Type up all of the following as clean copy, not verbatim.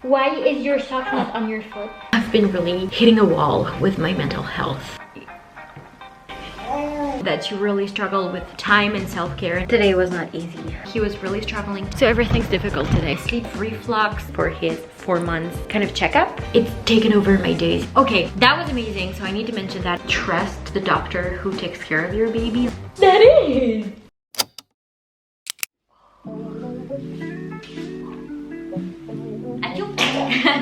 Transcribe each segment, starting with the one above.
Why is your sock not on your foot? I've been really hitting a wall with my mental health. That you really struggle with time and self-care. Today was not easy. He was really struggling, so everything's difficult today. Sleep reflux for his 4 months kind of checkup. It's taken over my days. Okay, that was amazing. So I need to mention that trust the doctor who takes care of your baby. That is.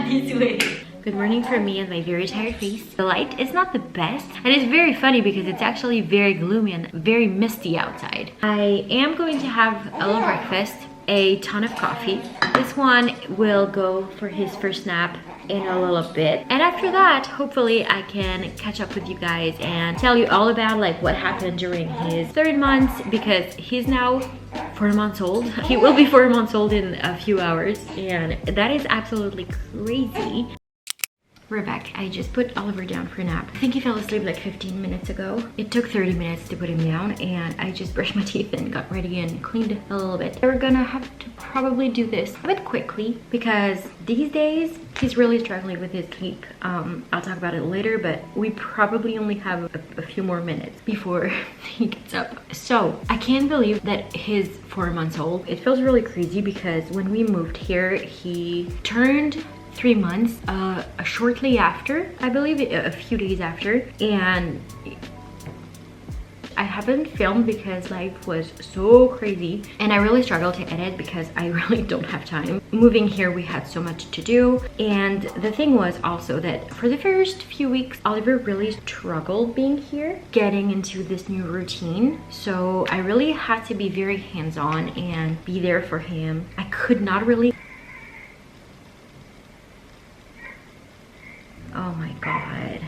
This way. Good morning from me and my very tired face. The light is not the best, and it's very funny because it's actually very gloomy and very misty outside. I am going to have a little breakfast, a ton of coffee. This one will go for his first nap in a little bit, and after that hopefully I can catch up with you guys and tell you all about like what happened during his 3rd month, because he's now 4 months old. He will be 4 months old in a few hours, and that is absolutely crazy. We're back. I just put Oliver down for a nap. I think he fell asleep like 15 minutes ago. It took 30 minutes to put him down, and I just brushed my teeth and got ready and cleaned a little bit. We're gonna have to probably do this a bit quickly because these days he's really struggling with his sleep. I'll talk about it later, but we probably only have a few more minutes before he gets up. So I can't believe that he's 4 months old. It feels really crazy because when we moved here, he turned 3 months shortly after, I believe a few days after, and I haven't filmed because life was so crazy and I really struggled to edit because I really don't have time. Moving here, we had so much to do, and the thing was also that for the first few weeks Oliver really struggled being here, getting into this new routine. So I really had to be very hands-on and be there for him. I could not really. Oh my god.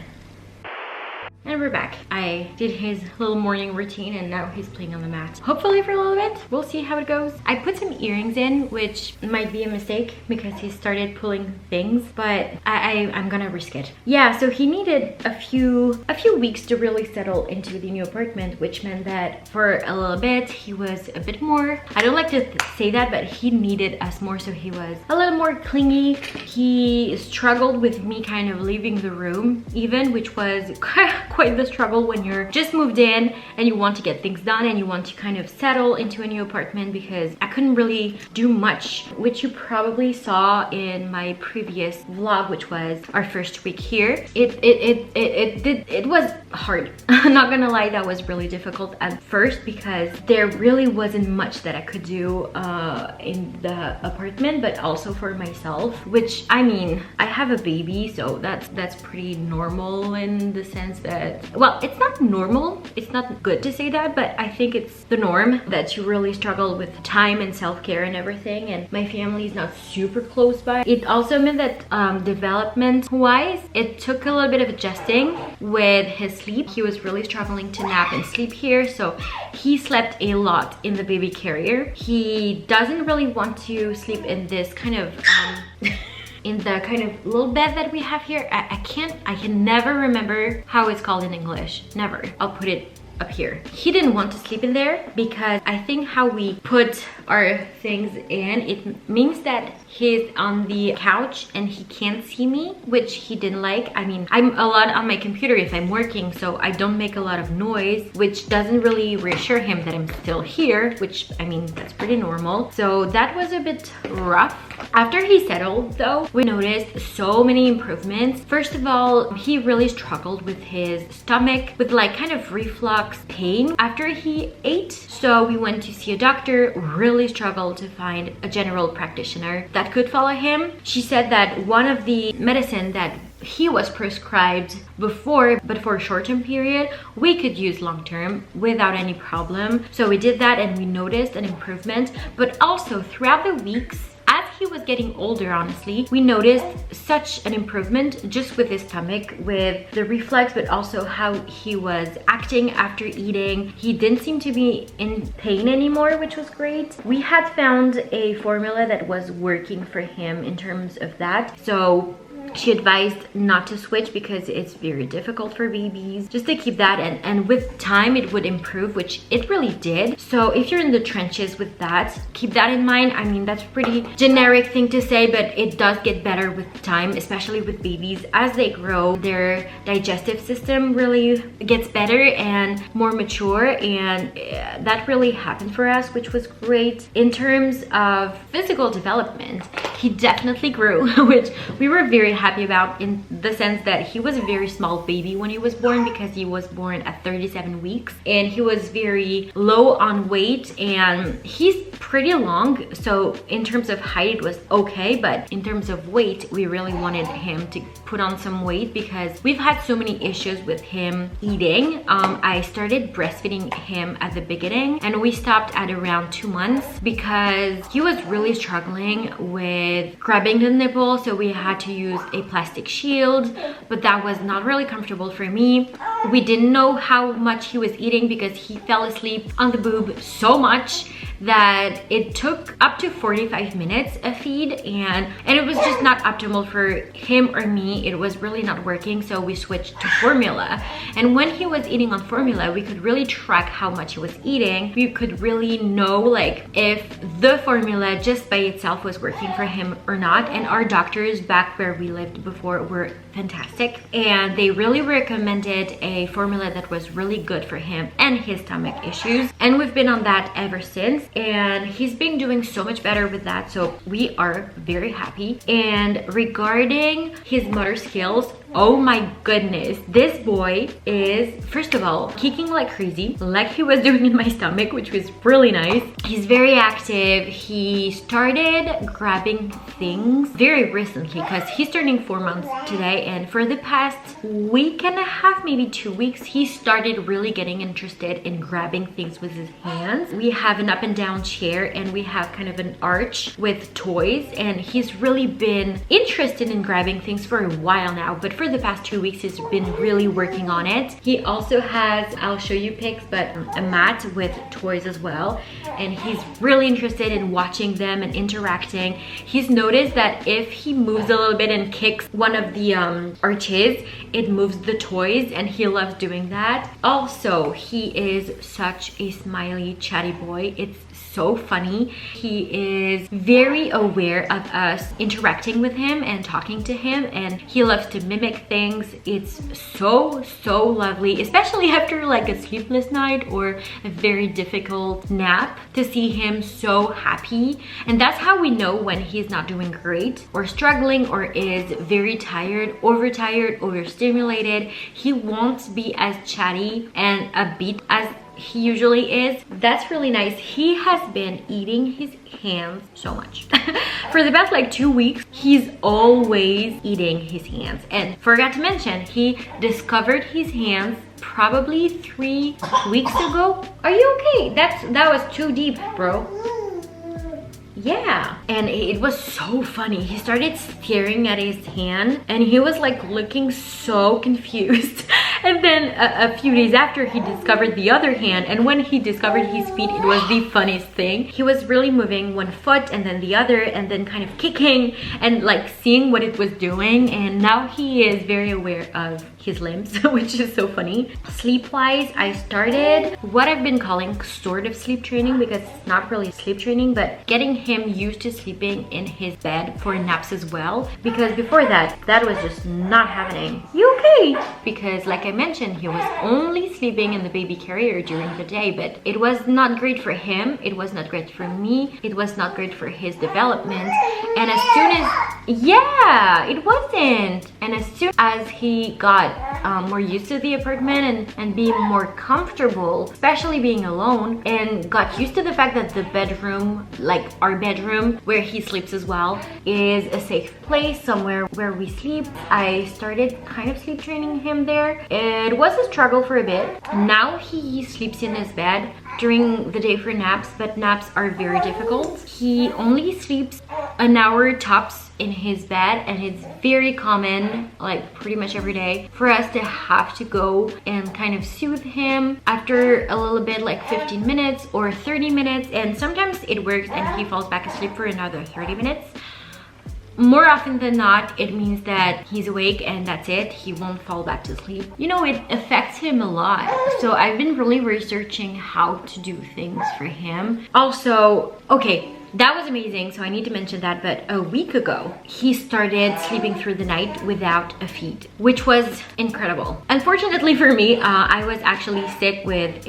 And we're back. I did his little morning routine and now he's playing on the mat. Hopefully for a little bit. We'll see how it goes. I put some earrings in, which might be a mistake because he started pulling things, but I'm gonna risk it. Yeah, so he needed a few weeks to really settle into the new apartment, which meant that for a little bit he was a bit more, I don't like to say that, but he needed us more, so he was a little more clingy. He struggled with me kind of leaving the room even, which was quite the struggle when you're just moved in and you want to get things done and you want to kind of settle into a new apartment, because I couldn't really do much, which you probably saw in my previous vlog, which was our first week here. It was hard. I'm not gonna lie, that was really difficult at first because there really wasn't much that I could do in the apartment, but also for myself, which, I mean, I have a baby, so that's pretty normal in the sense that, well, it's not normal, it's not good to say that, but I think it's the norm that you really struggle with time and self-care and everything, and my family is not super close by. It also meant that development wise, it took a little bit of adjusting with his sleep. He was really struggling to nap and sleep here, so he slept a lot in the baby carrier. He doesn't really want to sleep in this kind of in the kind of little bed that we have here. I can never remember how it's called in English. Never. I'll put it up here. He didn't want to sleep in there because I think how we put our things in, it means that he's on the couch and he can't see me, which he didn't like. I mean, I'm a lot on my computer if I'm working, so I don't make a lot of noise, which doesn't really reassure him that I'm still here, which, I mean, that's pretty normal. So that was a bit rough. After he settled though, we noticed so many improvements. First of all, he really struggled with his stomach, with like kind of reflux pain after he ate. So we went to see a doctor, really struggled to find a general practitioner that could follow him. She said that one of the medicine that he was prescribed before, but for a short-term period, we could use long-term without any problem. So we did that and we noticed an improvement, but also throughout the weeks, as he was getting older, honestly, we noticed such an improvement just with his stomach, with the reflux, but also how he was acting after eating. He didn't seem to be in pain anymore, which was great. We had found a formula that was working for him in terms of that. So she advised not to switch because it's very difficult for babies, just to keep that, and with time it would improve, which it really did. So if you're in the trenches with that, keep that in mind. I mean, that's a pretty generic thing to say, but it does get better with time, especially with babies. As they grow, their digestive system really gets better and more mature, and that really happened for us, which was great. In terms of physical development, he definitely grew, which we were very happy about, in the sense that he was a very small baby when he was born, because he was born at 37 weeks and he was very low on weight, and he's pretty long, so in terms of height it was okay, but in terms of weight we really wanted him to put on some weight because we've had so many issues with him eating. I started breastfeeding him at the beginning and we stopped at around 2 months because he was really struggling with grabbing the nipple, so we had to use a plastic shield, but that was not really comfortable for me. We didn't know how much he was eating because he fell asleep on the boob so much that it took up to 45 minutes a feed, and it was just not optimal for him or me. It was really not working, so we switched to formula. And when he was eating on formula, we could really track how much he was eating. We could really know like if the formula just by itself was working for him or not. And our doctors back where we lived before were fantastic, and they really recommended a formula that was really good for him and his stomach issues, and we've been on that ever since, and he's been doing so much better with that, so we are very happy. And regarding his motor skills, oh my goodness, this boy is, first of all, kicking like crazy, like he was doing in my stomach, which was really nice. He's very active. He started grabbing things very recently because he's turning 4 months today, and for the past week and a half, maybe 2 weeks, he started really getting interested in grabbing things with his hands. We have an up and down chair and we have kind of an arch with toys, and he's really been interested in grabbing things for a while now, but for the past 2 weeks he's been really working on it. He also has, I'll show you pics, but a mat with toys as well, and he's really interested in watching them and interacting. He's noticed that if he moves a little bit and kicks one of the arches, it moves the toys, and he loves doing that. Also, he is such a smiley, chatty boy. It's so funny. He is very aware of us interacting with him and talking to him, and he loves to mimic things. It's so lovely, especially after like a sleepless night or a very difficult nap, to see him so happy. And that's how we know when he's not doing great or struggling or is very tired, overstimulated. He won't be as chatty and upbeat as he usually is. That's really nice. He has been eating his hands so much. For the past like 2 weeks, he's always eating his hands. And forgot to mention, he discovered his hands probably 3 weeks ago. Are you okay? That was too deep, bro. Yeah, and it was so funny. He started staring at his hand and he was like looking so confused. And then a few days after, he discovered the other hand, and when he discovered his feet, it was the funniest thing. He was really moving one foot and then the other, and then kind of kicking and like seeing what it was doing, and now he is very aware of his limbs, which is so funny. Sleep-wise, I started what I've been calling sort of sleep training, because it's not really sleep training, but getting him used to sleeping in his bed for naps as well, because before that was just not happening. You okay? Because like I mentioned, he was only sleeping in the baby carrier during the day, but it was not great for him, it was not great for me, it was not great for his development. And as soon as, yeah, it wasn't. And as soon as he got more used to the apartment and being more comfortable, especially being alone, and got used to the fact that the bedroom, like our bedroom where he sleeps as well, is a safe place, somewhere where we sleep, I started kind of sleep training him there. It was a struggle for a bit. Now he sleeps in his bed during the day for naps, but naps are very difficult. He only sleeps an hour tops in his bed, and it's very common, like pretty much every day, for us to have to go and kind of soothe him after a little bit, like 15 minutes or 30 minutes, and sometimes it works and he falls back asleep for another 30 minutes. more often than not, it means that he's awake and that's it. He won't fall back to sleep. You know, it affects him a lot. So I've been really researching how to do things for him. Also, okay, that was amazing, so I need to mention that, but a week ago he started sleeping through the night without a feed, which was incredible. Unfortunately for me, I was actually sick with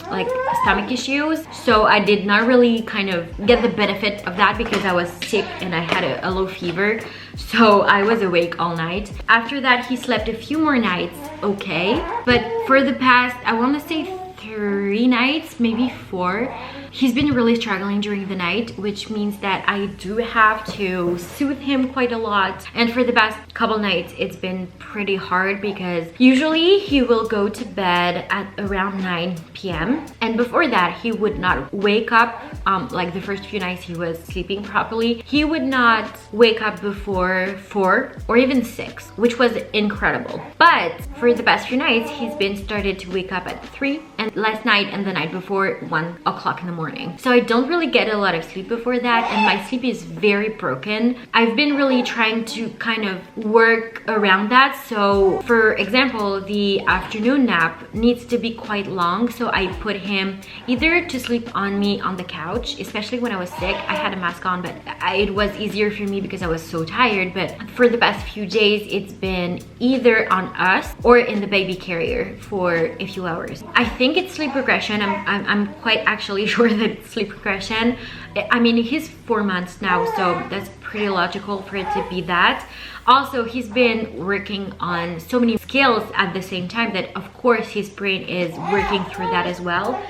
like stomach issues, so I did not really kind of get the benefit of that because I was sick and I had a low fever, so I was awake all night. After that, he slept a few more nights, okay, but for the past, I want to say 3 nights, maybe 4, he's been really struggling during the night, which means that I do have to soothe him quite a lot. And for the past couple nights, it's been pretty hard because usually he will go to bed at around 9 p.m. And before that, he would not wake up, like the first few nights he was sleeping properly, he would not wake up before 4 or even 6, which was incredible. But for the past few nights, he's been started to wake up at 3, and last night and the night before 1 o'clock in the morning. So I don't really get a lot of sleep before that, and my sleep is very broken. I've been really trying to kind of work around that. So for example, the afternoon nap needs to be quite long, so I put him either to sleep on me on the couch, especially when I was sick. I had a mask on, but it was easier for me because I was so tired. But for the past few days, it's been either on us or in the baby carrier for a few hours. I think it's sleep regression. I'm quite actually sure that it's sleep regression. I mean, he's 4 months now, so that's pretty logical for it to be that. Also, he's been working on so many skills at the same time that of course his brain is working through that as well.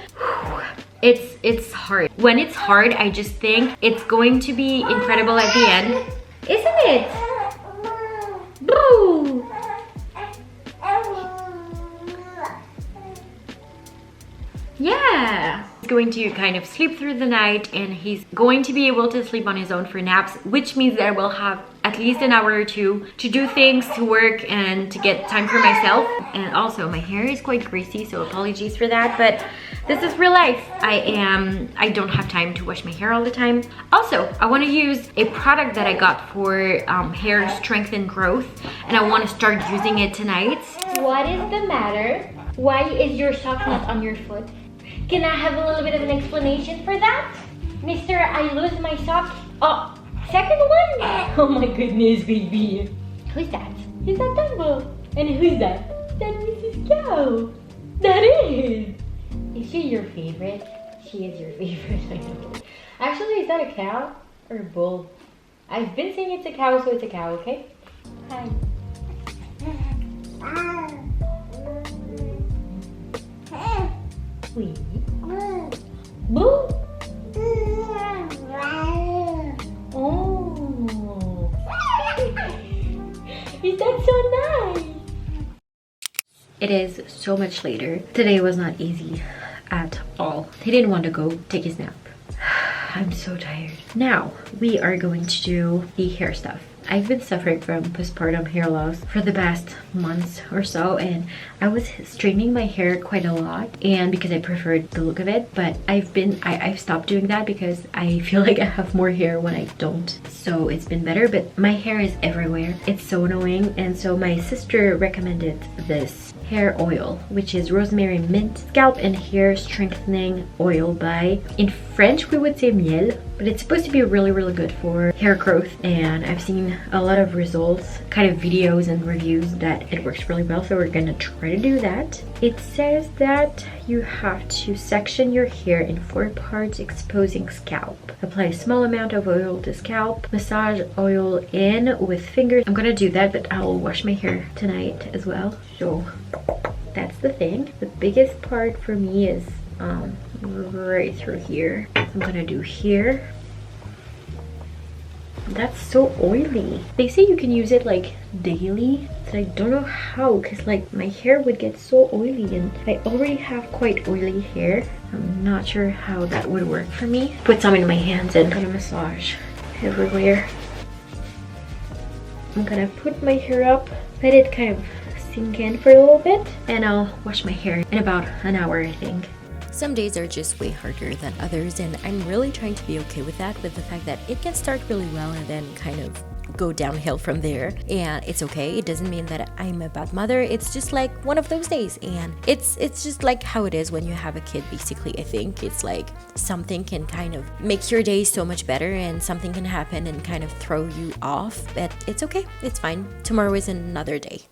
It's hard. When it's hard, I just think it's going to be incredible at the end, isn't it? Boo! Yeah, he's going to kind of sleep through the night, and he's going to be able to sleep on his own for naps, which means that I will have at least an hour or 2 to do things, to work, and to get time for myself. And also, my hair is quite greasy, so apologies for that, but this is real life. I don't have time to wash my hair all the time. Also, I want to use a product that I got for hair strength and growth, and I want to start using it tonight. What is the matter? Why is your sock not on your foot? Can I have a little bit of an explanation for that? Mister, I lose my sock. Oh, second one? Oh my goodness, baby. Who's that? Is that Dumbo? And who's that? That Mrs. Cow. That is. Is she your favorite? She is your favorite, I know. Actually, is that a cow or a bull? I've been saying it's a cow, so it's a cow, okay? Hi. Wait. Boo! Oh! Is that so nice? It is so much later. Today was not easy at all. He didn't want to go take his nap. I'm so tired. Now, we are going to do the hair stuff. I've been suffering from postpartum hair loss for the past months or so, and I was straightening my hair quite a lot, and because I preferred the look of it, but I've stopped doing that because I feel like I have more hair when I don't. So it's been better, but my hair is everywhere. It's so annoying, and so my sister recommended this hair oil, which is rosemary mint scalp and hair strengthening oil by, in French we would say miel, but it's supposed to be really good for hair growth, and I've seen a lot of results, kind of videos and reviews that it works really well, so we're gonna try to do that. It says that you have to section your hair in 4 parts, exposing scalp. Apply a small amount of oil to scalp. Massage oil in with fingers. I'm gonna do that, but I'll wash my hair tonight as well. So that's the thing. The biggest part for me is right through here. I'm gonna do here. That's so oily. They say you can use it like daily, but I don't know how, because like my hair would get so oily, and I already have quite oily hair. I'm not sure how that would work for me. Put some in my hands and I'm gonna massage everywhere. I'm gonna put my hair up, let it kind of sink in for a little bit, and I'll wash my hair in about an hour, I think. Some days are just way harder than others, and I'm really trying to be okay with that, with the fact that it can start really well and then kind of go downhill from there, and it's okay. It doesn't mean that I'm a bad mother. It's just like one of those days, and it's just like how it is when you have a kid. Basically, I think it's like something can kind of make your day so much better, and something can happen and kind of throw you off, but it's okay. It's fine. Tomorrow is another day.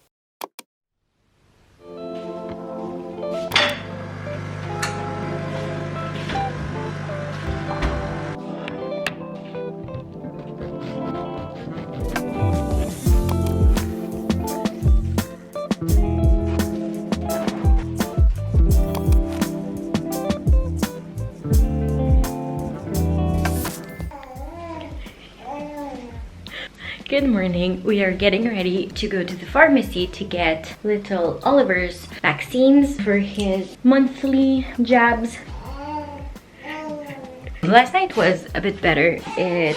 Good morning. We are getting ready to go to the pharmacy to get little Oliver's vaccines for his monthly jabs. Last night was a bit better. It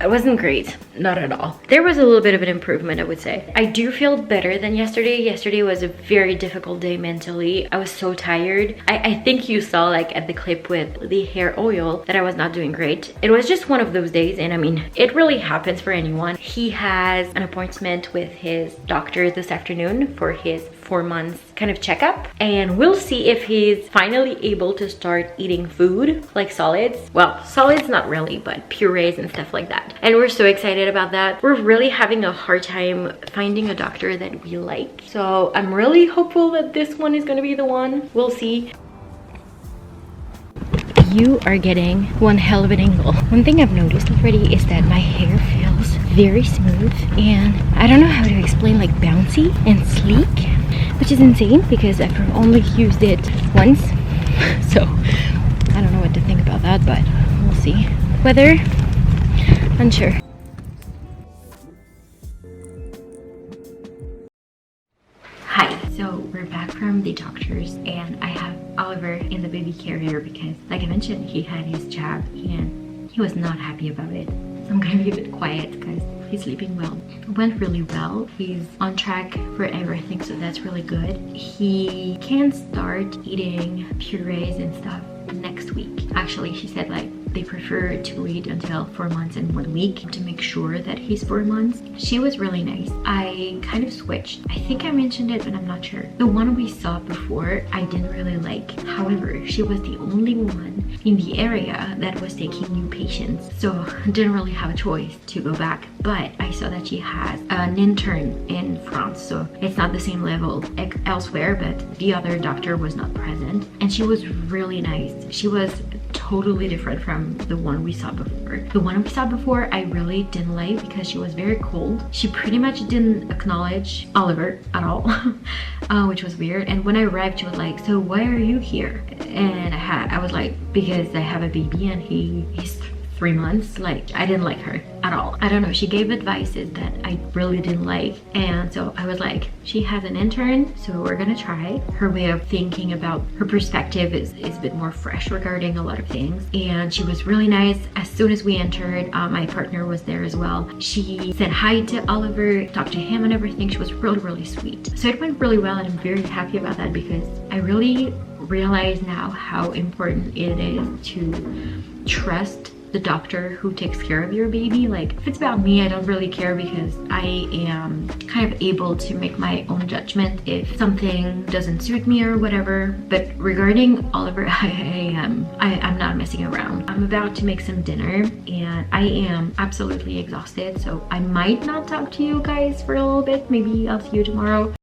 wasn't great, not at all. There was a little bit of an improvement, I would say. I do feel better than yesterday. Yesterday was a very difficult day mentally. I was so tired. I think you saw like at the clip with the hair oil that I was not doing great. It was just one of those days, and I mean, it really happens for anyone. He has an appointment with his doctor this afternoon for his 4 months kind of checkup, and we'll see if he's finally able to start eating food like solids. Well, solids not really, but purees and stuff like that. And we're so excited about that. We're really having a hard time finding a doctor that we like, so I'm really hopeful that this one is going to be the one. We'll see. You are getting one hell of an angle. One thing I've noticed already is that my hair feels very smooth, and I don't know how to explain, like bouncy and sleek, which is insane because I've only used it once. So I don't know what to think about that, but we'll see. Weather, unsure. Hi, so we're back from the doctor's, and I have Oliver in the baby carrier because, like I mentioned, he had his jab and he was not happy about it. So I'm gonna be a bit quiet because he's sleeping well. It went really well. He's on track for everything, so that's really good. He can start eating purees and stuff next week. Actually, she said like they prefer to wait until 4 months and 1 week to make sure that he's 4 months. She was really nice. I kind of switched. I think I mentioned it, but I'm not sure. The one we saw before, I didn't really like. However, she was the only one in the area that was taking new patients, so I didn't really have a choice to go back. But I saw that she has an intern in France, so it's not the same level elsewhere, but the other doctor was not present, and she was really nice. She was totally different from the one we saw before. The one we saw before I really didn't like because she was very cold. She pretty much didn't acknowledge Oliver at all, which was weird. And when I arrived, she was like, "So why are you here?" And I was like, "Because I have a baby and he's 3 months." Like, I didn't like her at all. I don't know, she gave advices that I really didn't like, and so I was like, she has an intern, so we're gonna try. Her way of thinking about her perspective is a bit more fresh regarding a lot of things, and she was really nice. As soon as we entered, my partner was there as well. She said hi to Oliver, talked to him and everything. She was really sweet. So it went really well, and I'm very happy about that because I really realize now how important it is to trust the doctor who takes care of your baby. Like, if it's about me, I don't really care because I am kind of able to make my own judgment if something doesn't suit me or whatever. But regarding Oliver, I'm not messing around. I'm about to make some dinner and I am absolutely exhausted, so I might not talk to you guys for a little bit. Maybe I'll see you tomorrow.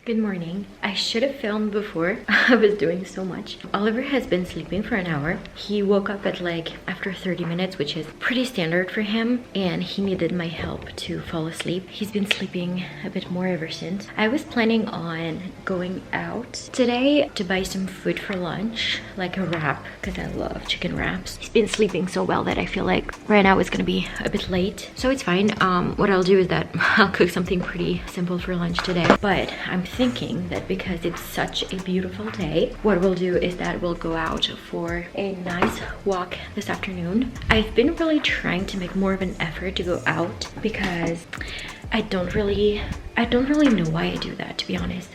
Good morning. I should have filmed before. I was doing so much. Oliver has been sleeping for an hour. He woke up at like after 30 minutes, which is pretty standard for him, and he needed my help to fall asleep. He's been sleeping a bit more ever since. I was planning on going out today to buy some food for lunch, like a wrap, because I love chicken wraps. He's been sleeping so well that I feel like right now it's gonna be a bit late, so it's fine. What I'll do is that I'll cook something pretty simple for lunch today, but I'm thinking that because it's such a beautiful day, what we'll do is that we'll go out for a nice walk this afternoon. I've been really trying to make more of an effort to go out because I don't really know why I do that, to be honest.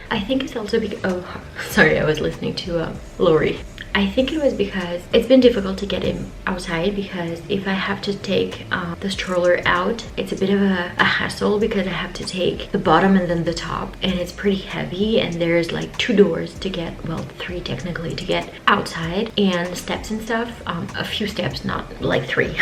I think it's also because, oh, sorry, I was listening to Lori. I think it was because it's been difficult to get him outside, because if I have to take the stroller out, it's a bit of a hassle, because I have to take the bottom and then the top, and it's pretty heavy, and there's like 2 doors to get, well, 3 technically, to get outside, and steps and stuff, a few steps, not like 3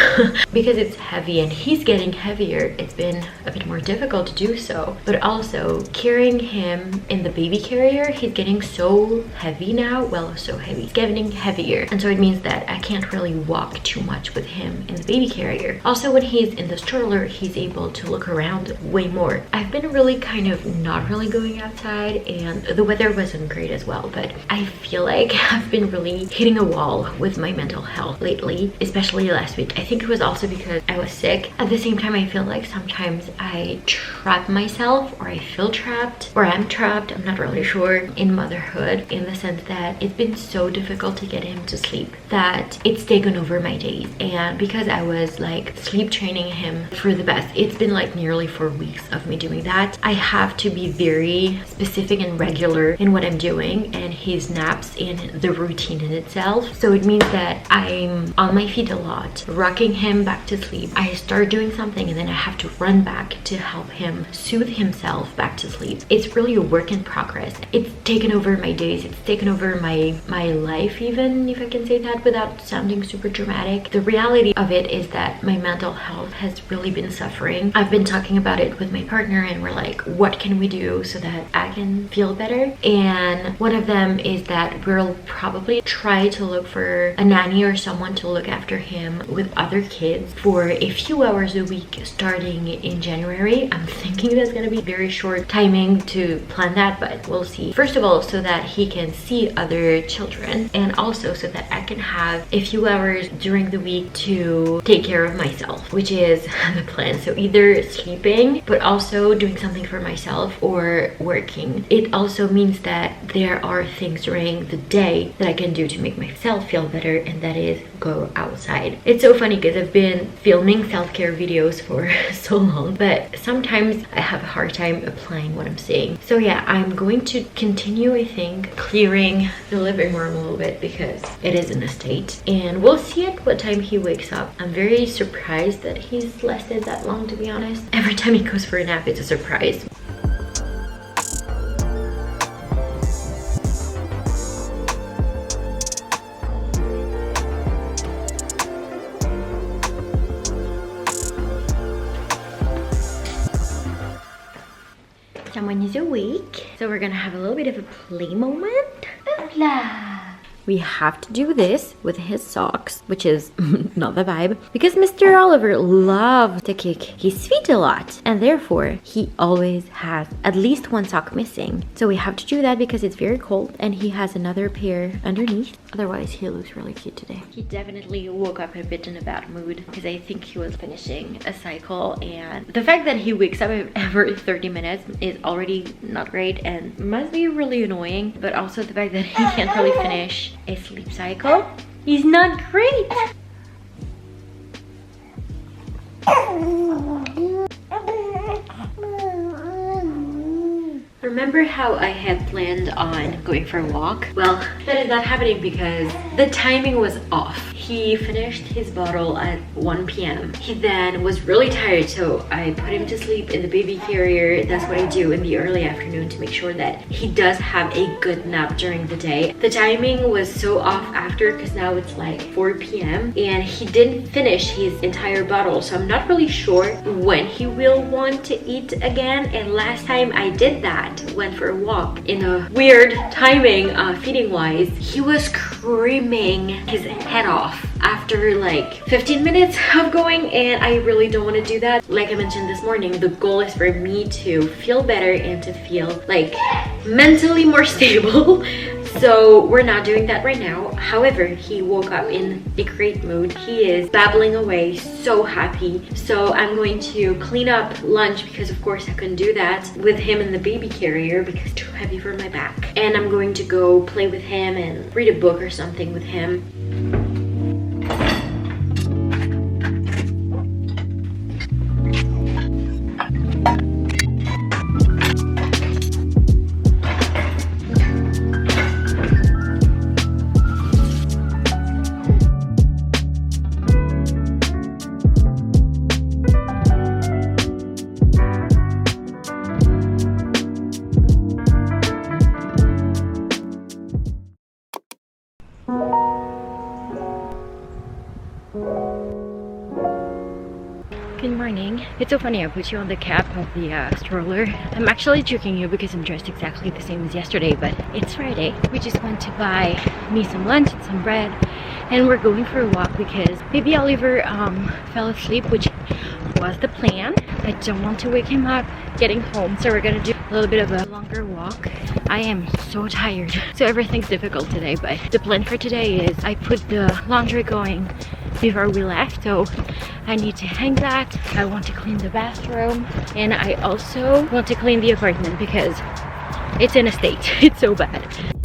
because it's heavy and he's getting heavier. It's been a bit more difficult to do so, but also carrying him in the baby carrier, he's getting so heavy now. Well, so heavy, he's getting heavier, and so it means that I can't really walk too much with him in the baby carrier. Also, when he's in the stroller, he's able to look around way more. I've been really kind of not really going outside, and the weather wasn't great as well, but I feel like I've been really hitting a wall with my mental health lately, especially last week. I think it was also because I was sick. At the same time, I feel like sometimes I trap myself, or I feel trapped, or I'm trapped, I'm not really sure, in motherhood, in the sense that it's been so difficult to get him to sleep that it's taken over my days. And because I was like sleep training him for the best, it's been like nearly 4 weeks of me doing that. I have to be very specific and regular in what I'm doing, and his naps and the routine in itself. So it means that I'm on my feet a lot, rocking him back to sleep. I start doing something and then I have to run back to help him soothe himself back to sleep. It's really a work in progress. It's taken over my days, it's taken over my life, even if I can say that without sounding super dramatic. The reality of it is that my mental health has really been suffering. I've been talking about it with my partner, and we're like, what can we do so that I can feel better? And one of them is that we'll probably try to look for a nanny or someone to look after him with other kids for a few hours a week starting in January. I'm thinking that's gonna be very short timing to plan that, but we'll see. First of all, so that he can see other children, and also so that I can have a few hours during the week to take care of myself, which is the plan. So either sleeping, but also doing something for myself, or working. It also means that there are things during the day that I can do to make myself feel better, and that is go outside. It's so funny because I've been filming self-care videos for so long, but sometimes I have a hard time applying what I'm saying. So yeah, I'm going to continue, I think, clearing the living room a little bit, because it is in a state, and we'll see at what time he wakes up. I'm very surprised that he's lasted that long, to be honest. Every time he goes for a nap, it's a surprise. Someone is awake, so we're gonna have a little bit of a play moment. Hola! We have to do this with his socks, which is not the vibe, because Mr. Oliver loves to kick his feet a lot, and therefore he always has at least one sock missing. So we have to do that because it's very cold, and he has another pair underneath. Otherwise, he looks really cute today. He definitely woke up a bit in a bad mood, because I think he was finishing a cycle, and the fact that he wakes up every 30 minutes is already not great and must be really annoying, but also the fact that he can't really finish a sleep cycle is not great. Remember how I had planned on going for a walk? Well, that is not happening because the timing was off. He finished his bottle at 1 p.m. He then was really tired, so I put him to sleep in the baby carrier. That's what I do in the early afternoon to make sure that he does have a good nap during the day. The timing was so off after, because now it's like 4 p.m. and he didn't finish his entire bottle, so I'm not really sure when he will want to eat again. And last time I did that, went for a walk in a weird timing, feeding wise, he was screaming his head off after like 15 minutes of going, and I really don't want to do that. Like I mentioned this morning, the goal is for me to feel better and to feel like mentally more stable. So we're not doing that right now. However, he woke up in a great mood. He is babbling away, so happy. So I'm going to clean up lunch, because of course I couldn't do that with him in the baby carrier because it's too heavy for my back. And I'm going to go play with him and read a book or something with him. It's so funny, I put you on the cap of the stroller. I'm actually tricking you because I'm dressed exactly the same as yesterday, but it's Friday. We just went to buy me some lunch and some bread, and we're going for a walk because maybe Oliver fell asleep, which was the plan. I don't want to wake him up getting home, so we're gonna do a little bit of a longer walk. I am so tired, so everything's difficult today, but the plan for today is I put the laundry going before we left, so I need to hang that. I want to clean the bathroom, and I also want to clean the apartment because it's in a state. It's so bad.